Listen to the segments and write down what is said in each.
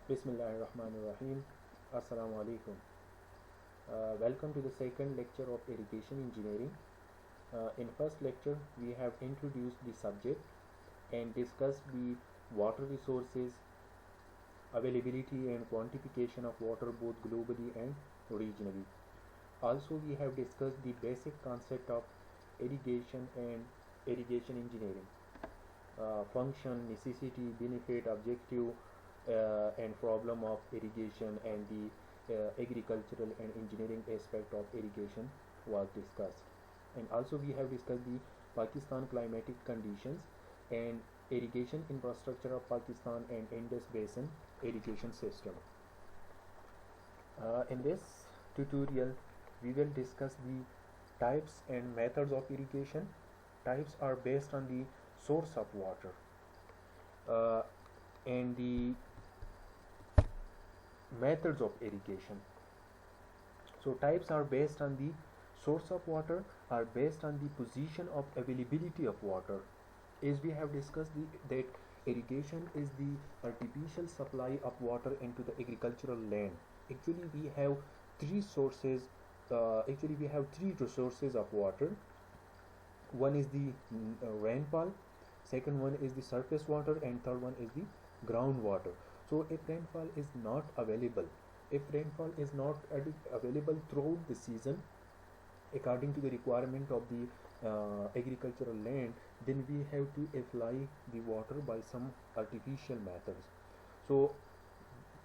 Bismillahirrahmanirrahim. Assalamu alaikum. Welcome to the second lecture of irrigation engineering. In first lecture, we have introduced the subject and discussed the water resources, availability and quantification of water both globally and regionally. Also, we have discussed the basic concept of irrigation and irrigation engineering. Function, necessity, benefit, objective, and problem of irrigation, and the agricultural and engineering aspect of irrigation was discussed. And also we have discussed the Pakistan climatic conditions and irrigation infrastructure of Pakistan and Indus Basin irrigation system. In this tutorial, we will discuss the types and methods of irrigation. Types are based on the source of water, and the methods of irrigation. So types are based on the source of water, are based on the position of availability of water. As we have discussed that irrigation is the artificial supply of water into the agricultural land. Actually we have three sources. We have three resources of water. One is the rainfall, second one is the surface water, and third one is the groundwater. So if rainfall is not available, available throughout the season according to the requirement of the agricultural land, then we have to apply the water by some artificial methods. So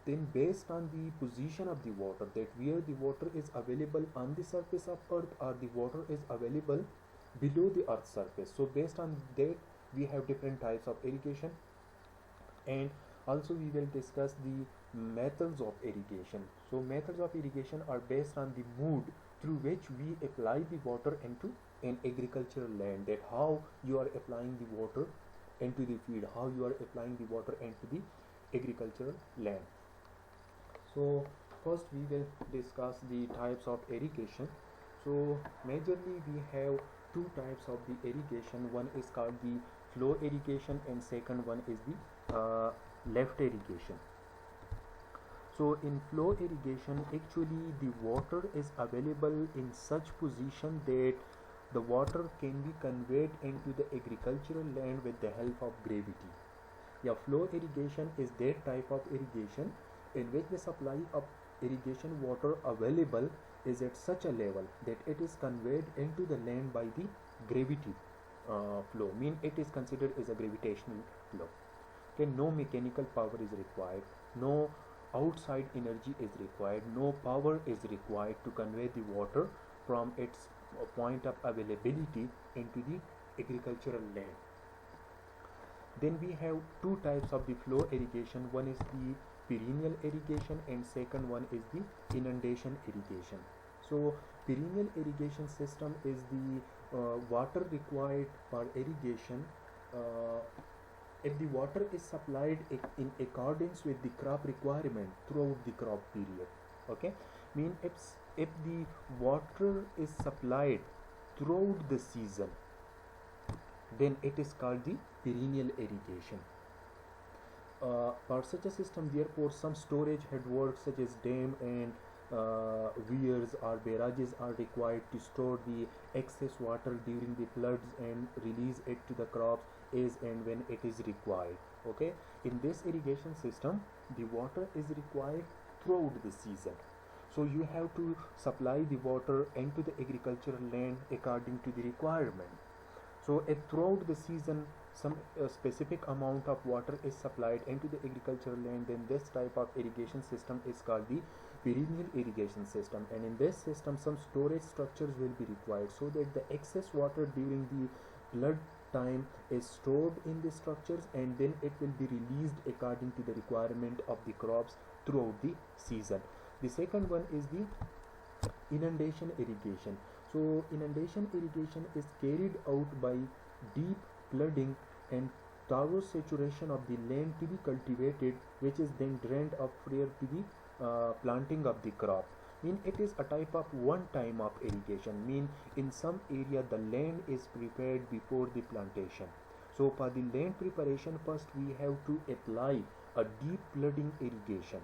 then based on the position of the water, that where the water is available on the surface of earth or the water is available below the earth's surface, so based on that we have different types of irrigation. And also we will discuss the methods of irrigation. So methods of irrigation are based on the mode through which we apply the water into an agricultural land, that how you are applying the water into the field, how you are applying the water into the agricultural land. So first we will discuss the types of irrigation. So majorly we have two types of the irrigation. One is called the flow irrigation and second one is the left irrigation. So in flow irrigation, actually the water is available in such position that the water can be conveyed into the agricultural land with the help of gravity. Yeah, flow irrigation is that type of irrigation in which the supply of irrigation water available is at such a level that it is conveyed into the land by the gravity flow. Mean it is considered as a gravitational flow. Okay, no mechanical power is required, no outside energy is required, no power is required to convey the water from its point of availability into the agricultural land. Then we have two types of the flow irrigation. One is the perennial irrigation and second one is the inundation irrigation. So perennial irrigation system is the water required for irrigation if the water is supplied in accordance with the crop requirement throughout the crop period. Okay, mean if the water is supplied throughout the season, then it is called the perennial irrigation. For such a system, therefore, some storage headworks such as dam and weirs or barrages are required to store the excess water during the floods and release it to the crops as and when it is required. Okay, in this irrigation system, the water is required throughout the season. So you have to supply the water into the agricultural land according to the requirement. So if throughout the season some specific amount of water is supplied into the agricultural land, then this type of irrigation system is called the perennial irrigation system. And in this system some storage structures will be required so that the excess water during the flood time is stored in the structures and then it will be released according to the requirement of the crops throughout the season. The second one is the inundation irrigation. So inundation irrigation is carried out by deep flooding and thorough saturation of the land to be cultivated, which is then drained up prior to the planting of the crop. Mean it is a type of one time of irrigation. Mean in some area the land is prepared before the plantation. So for the land preparation, first we have to apply a deep flooding irrigation.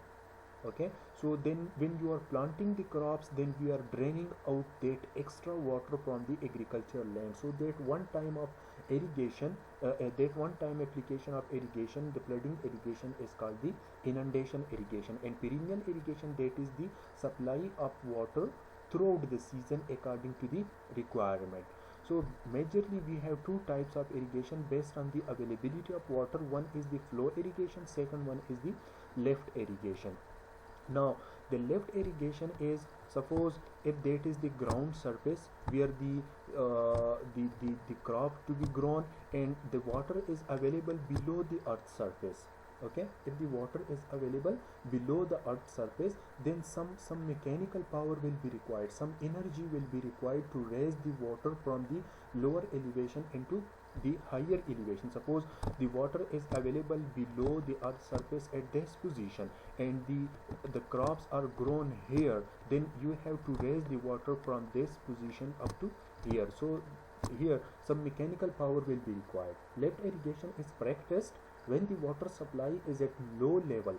Okay, so then when you are planting the crops, then we are draining out that extra water from the agricultural land. So that one time of irrigation, that one time application of irrigation, the flooding irrigation, is called the inundation irrigation. And perennial irrigation, that is the supply of water throughout the season according to the requirement. So majorly we have two types of irrigation based on the availability of water. One is the flow irrigation, second one is the left irrigation. Now the left irrigation is, suppose if that is the ground surface where the crop to be grown, and the water is available below the earth surface. Okay, if the water is available below the earth surface, then some mechanical power will be required, some energy will be required to raise the water from the lower elevation into the higher elevation. Suppose the water is available below the earth surface at this position, and the crops are grown here, then you have to raise the water from this position up to here. So here some mechanical power will be required. Left irrigation is practiced when the water supply is at low level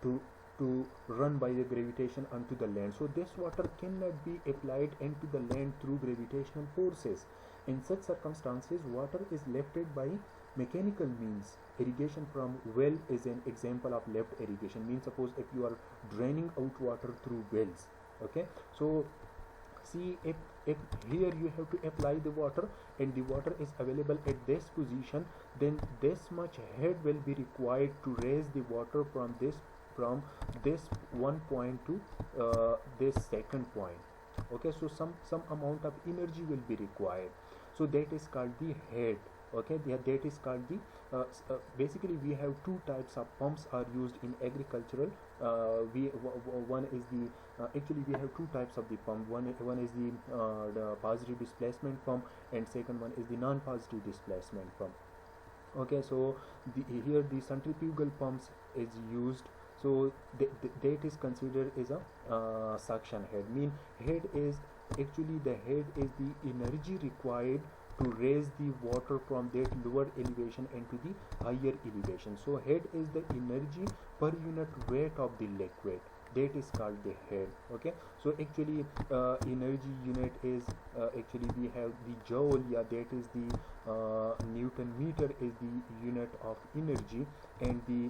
to run by the gravitation onto the land. So this water cannot be applied into the land through gravitational forces. In such circumstances, water is lifted by mechanical means. Irrigation from well is an example of left irrigation. Means suppose if you are draining out water through wells. Okay, so see, if here you have to apply the water and the water is available at this position, then this much head will be required to raise the water from this one point to this second point. Okay, so some amount of energy will be required. So that is called the head. Okay, that is called the basically we have two types of pumps are used in agricultural. One is the actually we have two types of the pump. One is the positive displacement pump, and second one is the non-positive displacement pump. Okay, so here the centrifugal pumps is used. So that is considered as a suction head. Mean head is actually the head is the energy required to raise the water from that lower elevation into the higher elevation. So head is the energy per unit weight of the liquid, that is called the head. Okay, so actually energy unit is actually we have the joule. Yeah, that is the Newton meter is the unit of energy, and the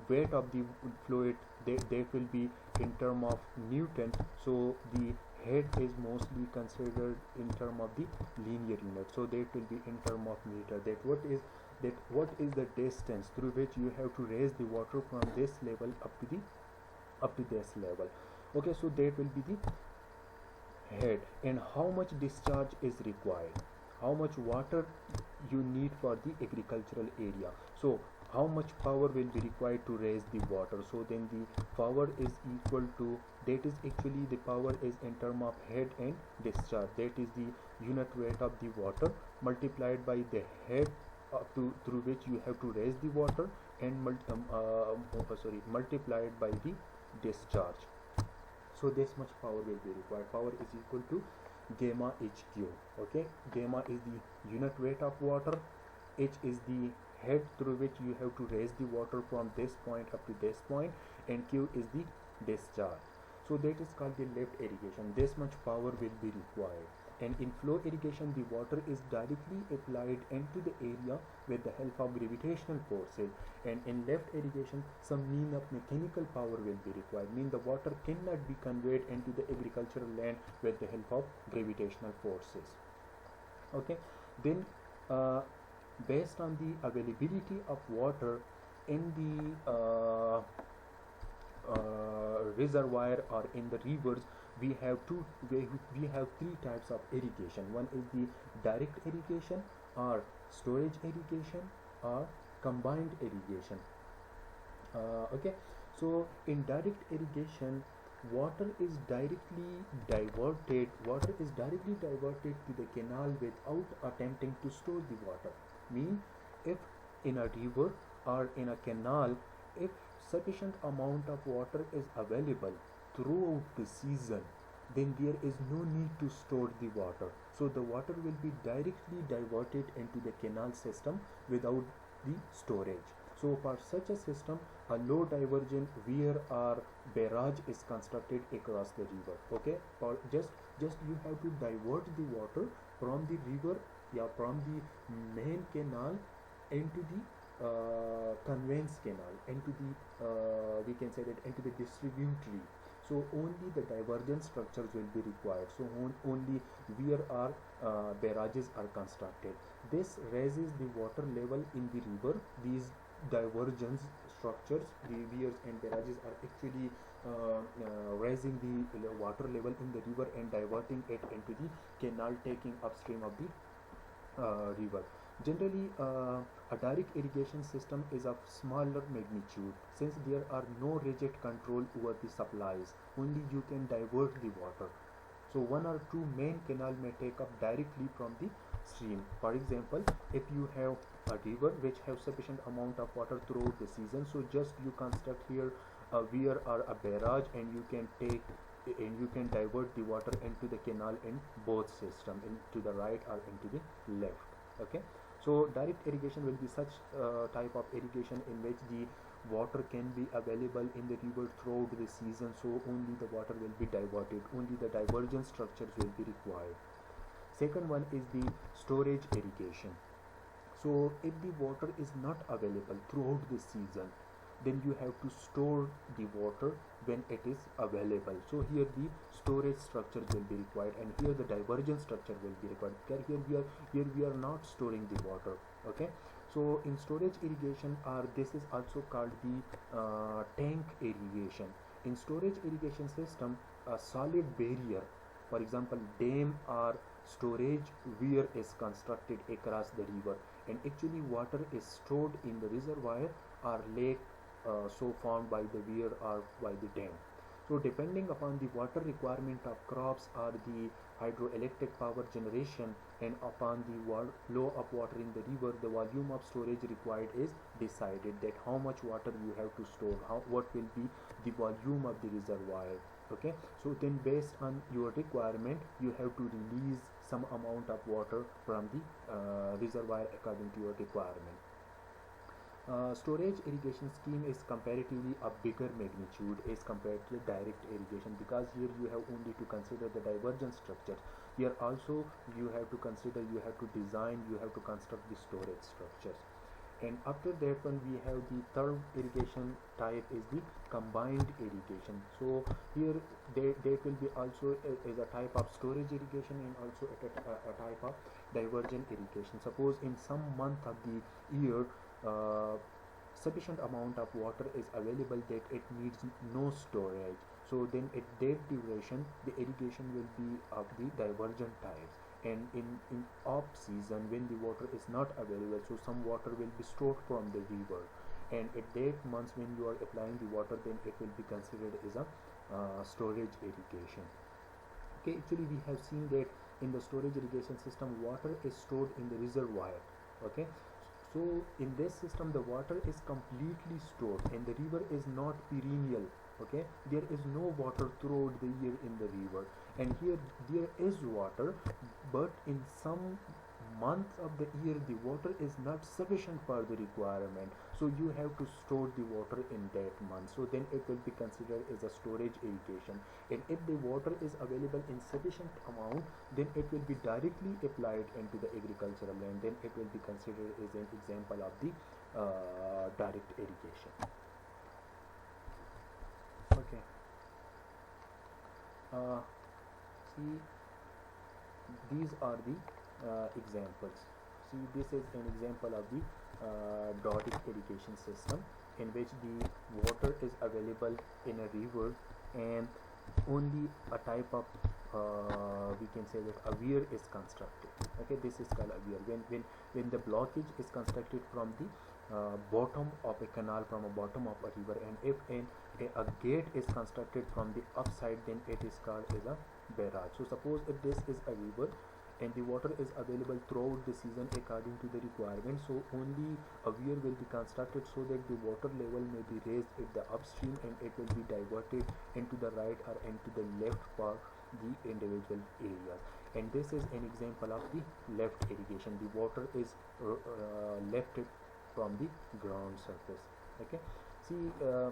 weight of the fluid, that will be in term of Newton. So the head is mostly considered in term of the linear unit, so that will be in term of meter. What is the distance through which you have to raise the water from this level up to this level. Okay, so that will be the head. And how much discharge is required, how much water you need for the agricultural area. So how much power will be required to raise the water. So then the power is equal to, that is actually the power is in term of head and discharge, that is the unit weight of the water multiplied by the head up to through which you have to raise the water, and multiplied by the discharge. So this much power will be required. Power is equal to gamma HQ. Okay, gamma is the unit weight of water, H is the head through which you have to raise the water from this point up to this point, and Q is the discharge. So that is called the left irrigation. This much power will be required. And in flow irrigation, the water is directly applied into the area with the help of gravitational forces. And in left irrigation, some mean of mechanical power will be required. Mean the water cannot be conveyed into the agricultural land with the help of gravitational forces. Okay, then based on the availability of water in the reservoir or in the rivers, we have three types of irrigation. One is the direct irrigation, or storage irrigation, or combined irrigation. Okay, so in direct irrigation, water is directly diverted to the canal without attempting to store the water. Mean if in a river or in a canal, if sufficient amount of water is available throughout the season, then there is no need to store the water. So the water will be directly diverted into the canal system without the storage. So for such a system, a low diversion weir or barrage is constructed across the river. Okay, for just you have to divert the water from the river, yeah, from the main canal into the conveyance canal, into the we can say that into the distributary. So only the divergent structures will be required. So only weir or barrages are constructed. This raises the water level in the river. These divergence structures, the weirs and barrages, are actually raising the water level in the river and diverting it into the canal, taking upstream of the river. Generally, a direct irrigation system is of smaller magnitude. Since there are no rigid control over the supplies, only you can divert the water. So one or two main canal may take up directly from the stream. For example, if you have a river which have sufficient amount of water throughout the season, so just you construct here a weir or a barrage, and you can take and you can divert the water into the canal in both system, into the right or into the left. Okay, so direct irrigation will be such type of irrigation in which the water can be available in the river throughout the season, so only the water will be diverted, only the divergent structures will be required. Second one is the storage irrigation. So if the water is not available throughout the season, then you have to store the water when it is available. So here the storage structure will be required, and here the divergent structure will be required. Here we are not storing the water. Okay, so in storage irrigation, this is also called the tank irrigation. In storage irrigation system, a solid barrier, for example dam or storage weir, is constructed across the river, and actually water is stored in the reservoir or lake, so formed by the weir or by the dam. So depending upon the water requirement of crops or the hydroelectric power generation, and upon the flow of water in the river, the volume of storage required is decided, that how much water you have to store, what will be the volume of the reservoir. Okay, so then based on your requirement, you have to release some amount of water from the reservoir according to your requirement. Storage irrigation scheme is comparatively a bigger magnitude as compared to direct irrigation, because here you have only to consider the divergent structure. Here also you have to consider, you have to design, you have to construct the storage structures. And after that one, we have the third irrigation type is the combined irrigation. So here there will be also is a type of storage irrigation, and also a type of divergent irrigation. Suppose in some month of the year, sufficient amount of water is available that it needs no storage, so then at that duration the irrigation will be of the divergent types. And in off season, when the water is not available, so some water will be stored from the river, and at that months when you are applying the water, then it will be considered as a storage irrigation. Okay, actually we have seen that in the storage irrigation system, water is stored in the reservoir. Okay, so in this system the water is completely stored, and the river is not perennial. Okay, there is no water throughout the year in the river, and here there is water, but in some months of the year the water is not sufficient for the requirement, so you have to store the water in that month, so then it will be considered as a storage irrigation. And if the water is available in sufficient amount, then it will be directly applied into the agricultural land, then it will be considered as an example of the direct irrigation. Okay, see, these are the examples. See, this is an example of the Dodic irrigation system, in which the water is available in a river, and only a type of we can say that a weir is constructed. Okay, this is called a weir. When the blockage is constructed from the bottom of a canal, from a bottom of a river, and if a gate is constructed from the upside, then it is called as a barrage. So suppose if this is a river and the water is available throughout the season according to the requirement, so only a weir will be constructed so that the water level may be raised at the upstream, and it will be diverted into the right or into the left for the individual areas. And this is an example of the left irrigation. The water is left from the ground surface. Okay, see, the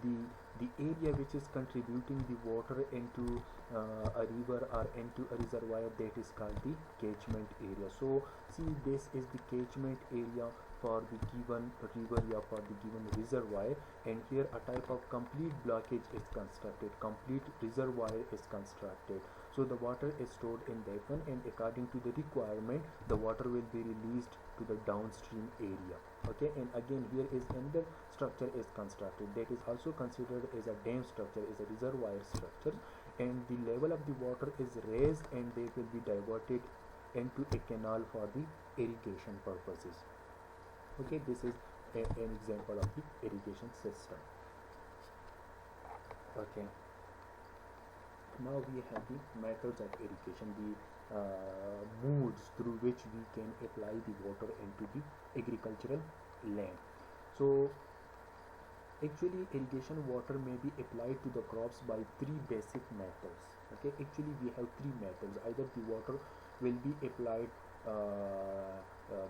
the the area which is contributing the water into a river or into a reservoir, that is called the catchment area. So see, this is the catchment area for the given river, or for the given reservoir, and here a type of complete blockage is constructed, complete reservoir is constructed. So the water is stored in that one, and according to the requirement the water will be released to the downstream area. Okay, and again here is another structure is constructed, that is also considered as a dam structure, is a reservoir structure, and the level of the water is raised and they will be diverted into a canal for the irrigation purposes. Okay, this is an example of the irrigation system. Okay, now we have the methods of irrigation, the modes through which we can apply the water into the agricultural land. So actually irrigation water may be applied to the crops by three basic methods. Okay, actually we have three methods. Either the water will be applied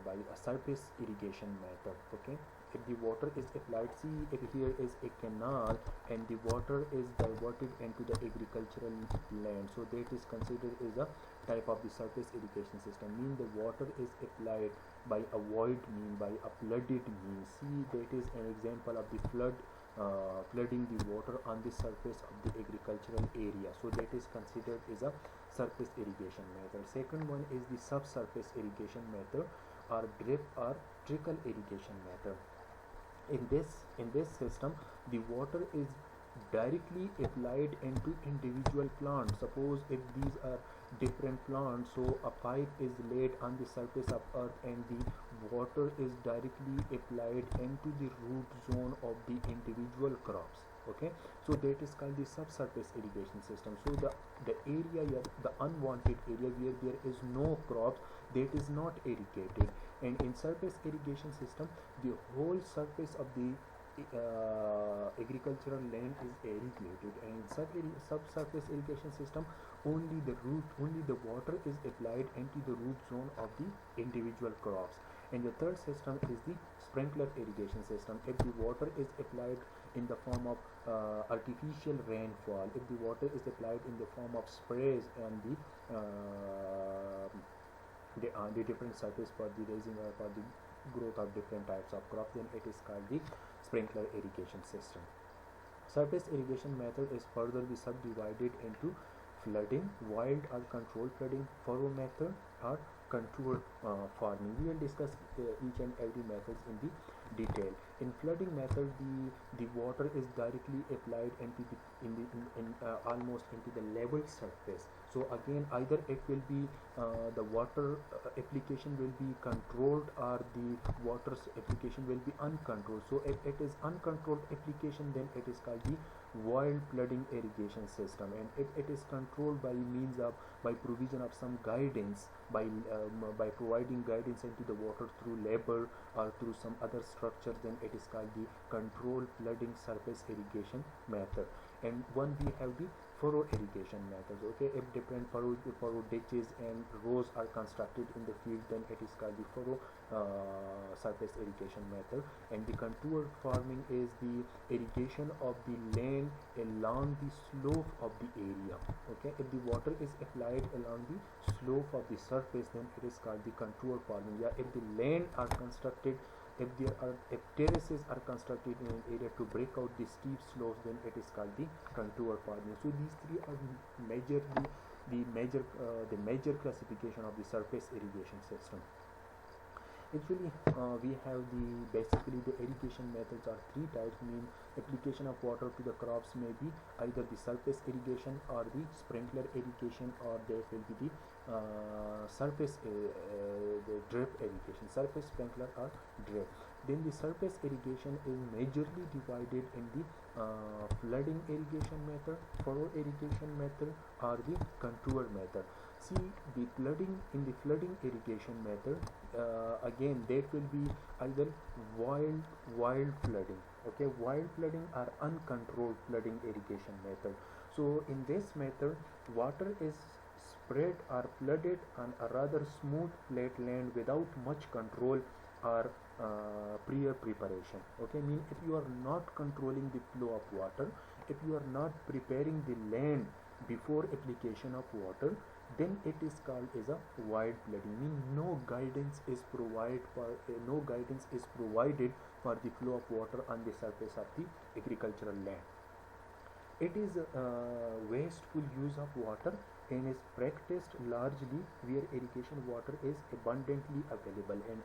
by a surface irrigation method. Okay, if the water is applied, see, if here is a canal and the water is diverted into the agricultural land, so that is considered as a type of the surface irrigation system. Mean the water is applied by a void, mean by a flooded mean. See, that is an example of the flooding the water on the surface of the agricultural area, so that is considered as a surface irrigation method. Second one is the subsurface irrigation method, or drip or trickle irrigation method. In this system the water is directly applied into individual plants. Suppose if these are different plants, so a pipe is laid on the surface of earth and the water is directly applied into the root zone of the individual crops. Okay, so that is called the subsurface irrigation system. So the area, the unwanted area where there is no crops, that is not irrigated, and in surface irrigation system the whole surface of the agricultural land is irrigated, and in subsurface irrigation system only the water is applied into the root zone of the individual crops. And the third system is the sprinkler irrigation system. If the water is applied in the form of artificial rainfall, if the water is applied in the form of sprays and the different surface for the raising or for the growth of different types of crops, then it is called the sprinkler irrigation system. Surface irrigation method is further be subdivided into flooding, wild or controlled flooding, furrow method, or contour farming. We will discuss each and every methods in the detail. In flooding method, the water is directly applied into almost into the level surface. So again, either it will be the water application will be controlled, or the water's application will be uncontrolled. So if it is uncontrolled application, then it is called the wild flooding irrigation system, and if it is controlled by means of by provision of some guidance, by providing guidance into the water through labor or through some other structure, then it is called the controlled flooding surface irrigation method. And one we have the furrow irrigation methods. Okay, if different furrow ditches and rows are constructed in the field, then it is called the furrow surface irrigation method. And the contour farming is the irrigation of the land along the slope of the area. Okay, if the water is applied along the slope of the surface, then it is called the contour farming. Yeah, if the land are constructed, if terraces are constructed in an area to break out the steep slopes, then it is called the contour farming. So these three are the major classification of the surface irrigation system. Actually, we have basically the irrigation methods are three types. Mean application of water to the crops may be either the surface irrigation or the sprinkler irrigation, or there will be the the drip irrigation, surface, sprinkler, or drip. Then the surface irrigation is majorly divided in the flooding irrigation method, furrow irrigation method, or the contour method. See, the flooding irrigation method, again that will be either wild flooding. Okay, wild flooding or uncontrolled flooding irrigation method. So in this method, water is spread or flooded on a rather smooth flat land without much control or prior preparation. Okay, mean if you are not controlling the flow of water, if you are not preparing the land before application of water, then it is called as a void flooding. Mean no guidance is provided for the flow of water on the surface of the agricultural land. It is wasteful use of water and is practiced largely where irrigation water is abundantly available, and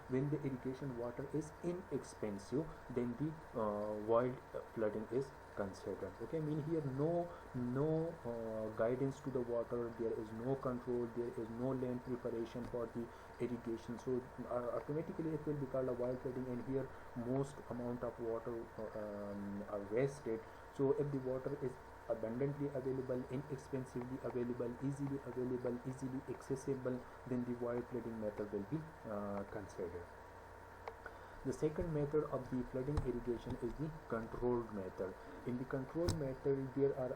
when the irrigation water is inexpensive, then the void flooding is considered. Okay, I mean here no guidance to the water, there is no control, there is no land preparation for the irrigation, so automatically it will be called a void flooding, and here most amount of water are wasted. So if the water is abundantly available, inexpensively available, easily accessible, then the void flooding method will be considered. The second method of the flooding irrigation is the controlled method. In the controlled method, there are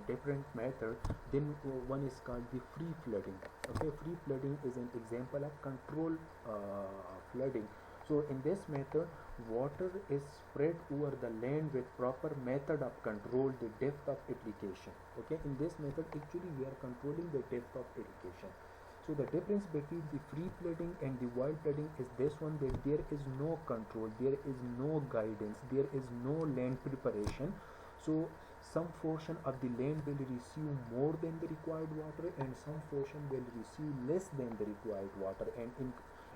different methods. Then one is called the free flooding. Okay, free flooding is an example of controlled flooding. So in this method, water is spread over the land with proper method of control the depth of application. Okay, in this method actually we are controlling the depth of irrigation. So the difference between the free flooding and the void flooding is this one, that there is no control, there is no guidance, there is no land preparation. So some portion of the land will receive more than the required water, and some portion will receive less than the required water. And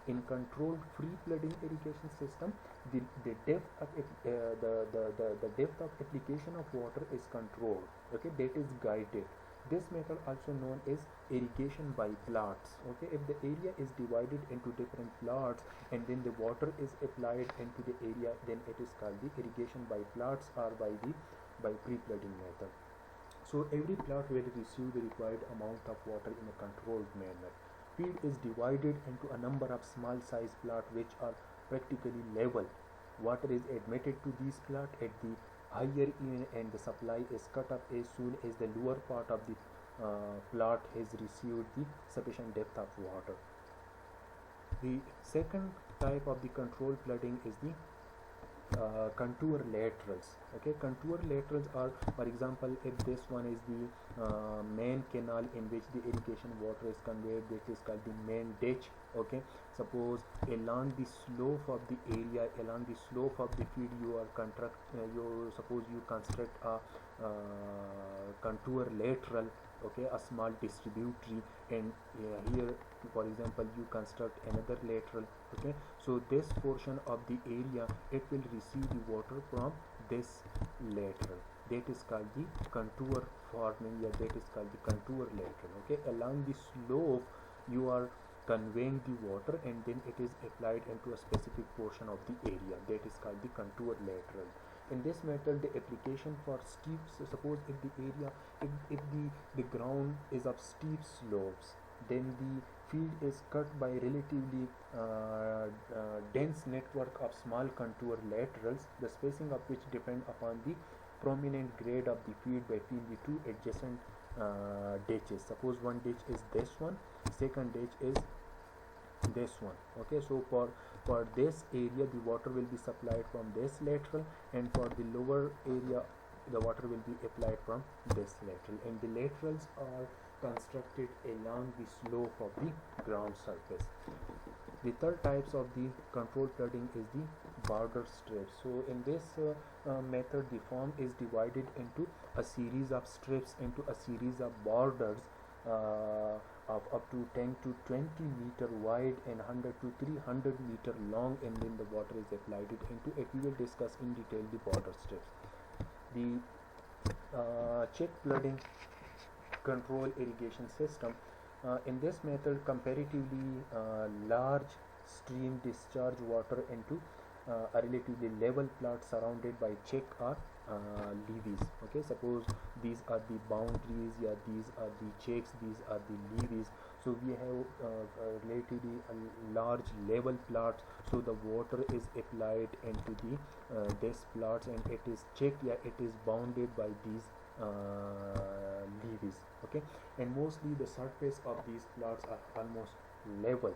in controlled free flooding irrigation system, the depth of the depth of application of water is controlled. Okay, that is guided. This method also known as irrigation by plots. Okay, if the area is divided into different plots and then the water is applied into the area, then it is called the irrigation by plots or by pre-flooding method. So every plot will receive the required amount of water in a controlled manner. Field is divided into a number of small size plots which are practically level. Water is admitted to these plots at the higher end, and the supply is cut off as soon as the lower part of the plot has received the sufficient depth of water. The second type of the controlled flooding is the contour laterals. Okay, contour laterals are, for example, if this one is the main canal in which the irrigation water is conveyed, that is called the main ditch. Okay, suppose along the slope of the area, along the slope of the field, you construct a contour lateral. Okay, a small distributary, and here for example you construct another lateral. Okay, so this portion of the area, it will receive the water from this lateral, that is called the contour forming, yeah, that is called the contour lateral. Okay, along the slope you are conveying the water, and then it is applied into a specific portion of the area, that is called the contour lateral. In this method, the application for steep, suppose if the area, if the ground is of steep slopes, then the field is cut by relatively dense network of small contour laterals, the spacing of which depend upon the prominent grade of the field between the two adjacent ditches. Suppose one ditch is this one, second ditch is this one. Okay, so for this area the water will be supplied from this lateral, and for the lower area the water will be applied from this lateral, and the laterals are constructed along the slope of the ground surface. The third types of the controlled flooding is the border strips. So in this method, the farm is divided into a series of strips, into a series of borders of up to 10 to 20 meter wide and 100 to 300 meter long, and then the water is applied into it. We will discuss in detail the border strips. The check flooding control irrigation system. In this method, comparatively large stream discharge water into a relatively level plot surrounded by check or levees. Okay, suppose these are the boundaries, yeah, these are the checks, these are the levees. So we have relatively large level plots, so the water is applied into the this plots, and it is checked, yeah, it is bounded by these levees. Okay, and mostly the surface of these plots are almost level.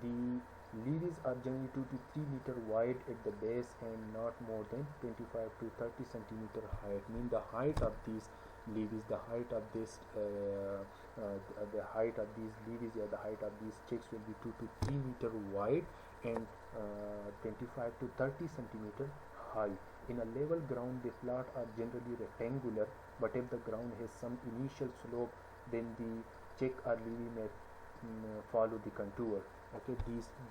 The levees are generally 2 to 3 meter wide at the base and not more than 25 to 30 centimeter height. Mean the height of these levees, the height of this the height of these levees, yeah, the height of these chicks will be 2 to 3 meter wide and 25 to 30 centimeter high. In a level ground, the plot are generally rectangular, but if the ground has some initial slope, then the chick or levee may follow the contour. Okay,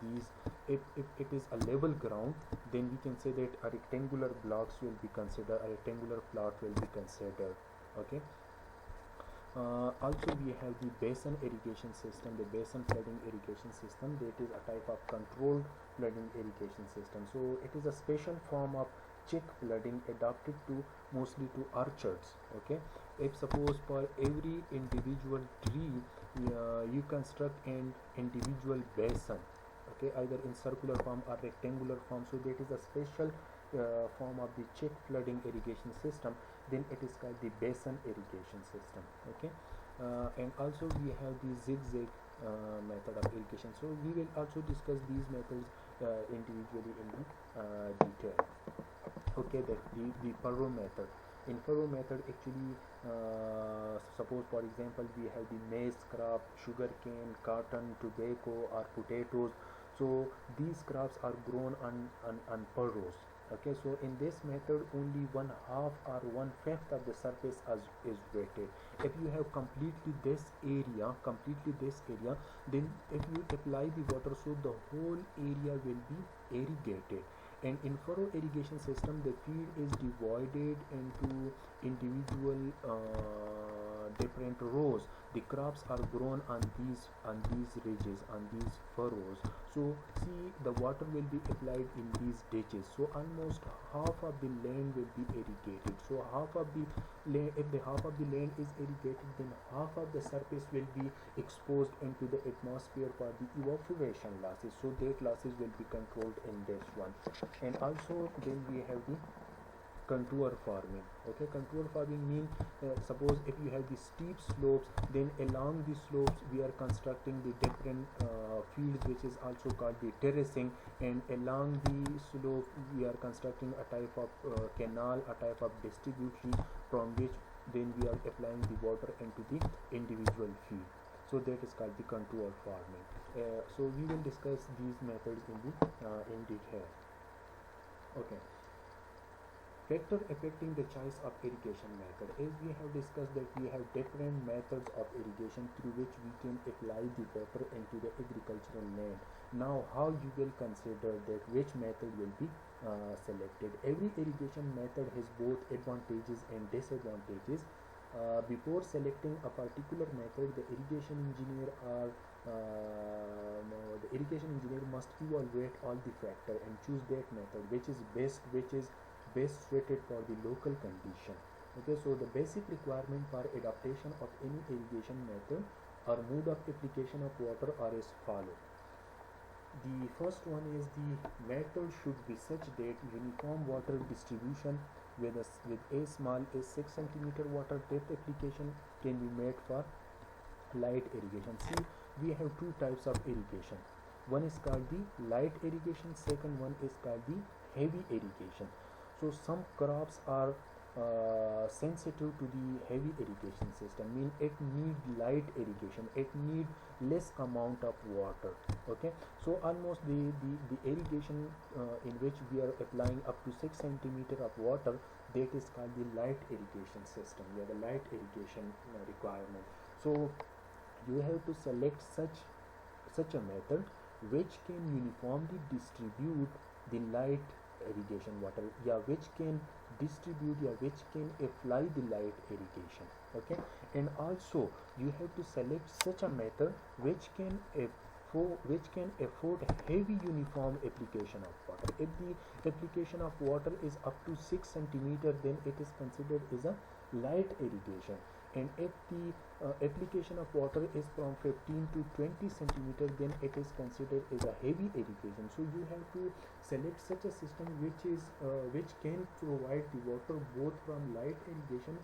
these if it is a level ground, then we can say that a rectangular blocks will be considered, a rectangular plot will be considered. Okay, also we have the basin irrigation system, the basin flooding irrigation system. That is a type of controlled flooding irrigation system. So it is a special form of check flooding adapted to mostly to orchards. Okay, if suppose for every individual tree you construct an individual basin, okay, either in circular form or rectangular form, so that is a special form of the check flooding irrigation system, then it is called the basin irrigation system. Okay, and also we have the zigzag method of irrigation. So we will also discuss these methods individually in the detail. Okay, the furrow method. In furrow method, actually, suppose for example we have the maize crop, sugarcane, cotton, tobacco, or potatoes. So these crops are grown on furrows. Okay, so in this method only one half or one fifth of the surface is wetted. If you have completely this area, then if you apply the water, so the whole area will be irrigated. And in furrow irrigation system, the field is divided into individual different rows. The crops are grown on these ridges, on these furrows. So see, the water will be applied in these ditches. So almost half of the land will be irrigated. So half of the land, if the half of the land is irrigated, then half of the surface will be exposed into the atmosphere for the evaporation losses. So that losses will be controlled in this one. And also then we have the contour farming. Okay, contour farming means suppose if you have the steep slopes, then along the slopes we are constructing the different fields, which is also called the terracing, and along the slope we are constructing a type of canal, a type of distribution, from which then we are applying the water into the individual field. So that is called the contour farming. So we will discuss these methods in detail. Okay, factor affecting the choice of irrigation method. As we have discussed that we have different methods of irrigation through which we can apply the water into the agricultural land. Now how you will consider that which method will be selected. Every irrigation method has both advantages and disadvantages. Before selecting a particular method, the irrigation engineer must evaluate all the factors and choose that method which is best suited for the local condition. Okay, so the basic requirement for adaptation of any irrigation method or mode of application of water are as follow. The first one is the method should be such that uniform water distribution with a small as 6 centimeter water depth application can be made for light irrigation. See, we have two types of irrigation. One is called the light irrigation, second one is called the heavy irrigation. So some crops are sensitive to the heavy irrigation system, mean it need light irrigation, it need less amount of water. Okay, so almost the irrigation in which we are applying up to 6 centimeter of water, that is called the light irrigation system. Yeah, the light irrigation requirement. So you have to select such a method which can uniformly distribute the light irrigation water, yeah, which can distribute, yeah, which can apply the light irrigation. Okay, and also you have to select such a method which can afford heavy uniform application of water. If the application of water is up to 6 centimeter, then it is considered as a light irrigation, and if the application of water is from 15 to 20 centimeter, then it is considered as a heavy irrigation. So you have to select such a system which can provide the water both from light irrigation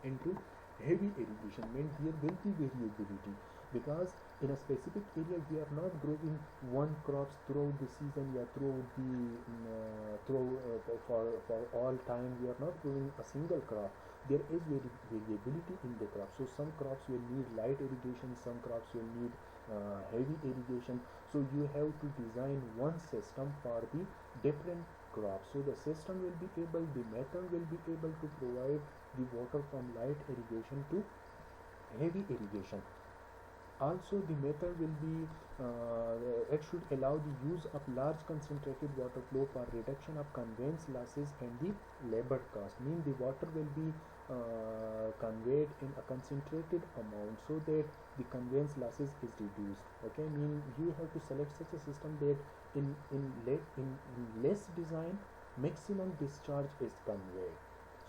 into heavy irrigation means there will be variability, because in a specific area we are not growing one crops throughout the season, yeah, throughout the for all time we are not growing a single crop. There is variability in the crop, so some crops will need light irrigation, some crops will need heavy irrigation. So you have to design one system for the different crops, so the system will be able, the method will be able to provide the water from light irrigation to heavy irrigation. Also the method will be it should allow the use of large concentrated water flow for reduction of conveyance losses and the labor cost. Mean the water will be conveyed in a concentrated amount so that the conveyance losses is reduced. Okay, mean you have to select such a system that in less design maximum discharge is conveyed,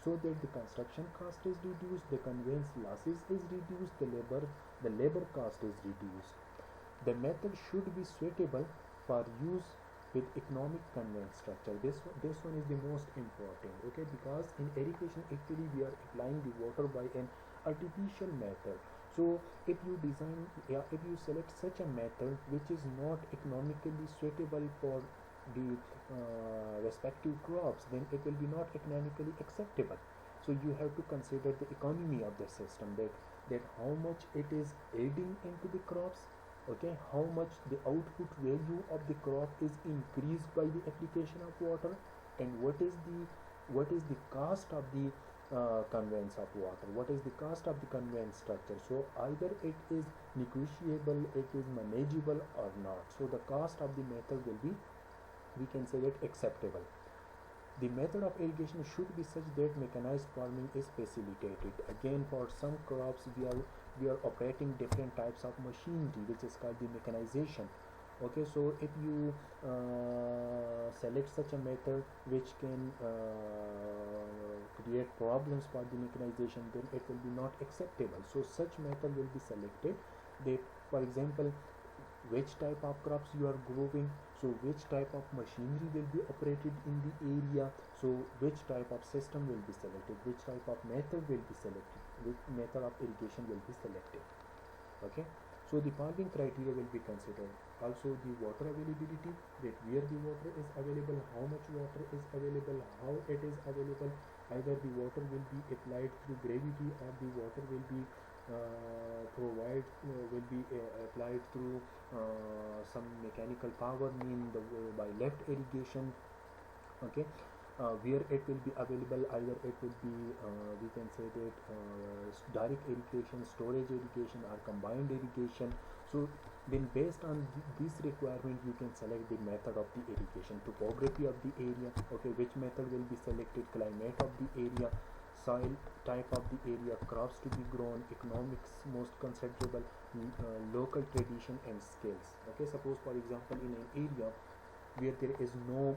so that the construction cost is reduced, the conveyance losses is reduced, the labor cost is reduced. The method should be suitable for use with economic conveyance structure. This one is the most important, okay, because in irrigation actually we are applying the water by an artificial method. So if you design, if you select such a method which is not economically suitable for the respective crops, then it will be not economically acceptable. So you have to consider the economy of the system, that how much it is aiding into the crops, okay, how much the output value of the crop is increased by the application of water, and what is the cost of the conveyance of water, what is the cost of the conveyance structure. So either it is negotiable, it is manageable or not. So the cost of the method will be, we can say that, acceptable. The method of irrigation should be such that mechanized farming is facilitated. Again, for some crops we are operating different types of machinery, which is called the mechanization. Okay, so if you select such a method which can create problems for the mechanization, then it will be not acceptable. So such method will be selected. That, for example, which type of crops you are growing, so which type of machinery will be operated in the area, so which type of system will be selected, which type of method will be selected, which method of irrigation will be selected. Okay, so the farming criteria will be considered. Also the water availability, that where the water is available, how much water is available, how it is available. Either the water will be applied through gravity, or the water will be applied through some mechanical power, mean by left irrigation. Okay, where it will be available, either it will be we can say that direct irrigation, storage irrigation, or combined irrigation. So then based on this requirement you can select the method of the irrigation. Topography of the area, okay, which method will be selected, climate of the area, soil type of the area, crops to be grown, economics most considerable, local tradition and skills. Okay, suppose for example in an area where there is no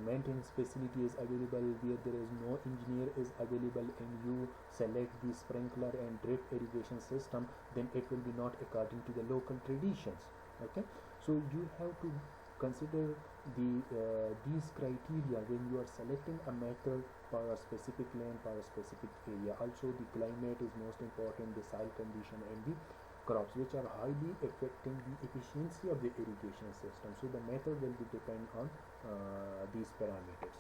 maintenance facility is available, where there is no engineer is available, and you select the sprinkler and drip irrigation system, then it will be not according to the local traditions. Okay, so you have to consider these criteria when you are selecting a method for a specific land, for a specific area. Also the climate is most important, the soil condition, and the crops, which are highly affecting the efficiency of the irrigation system. So the method will be depend on these parameters.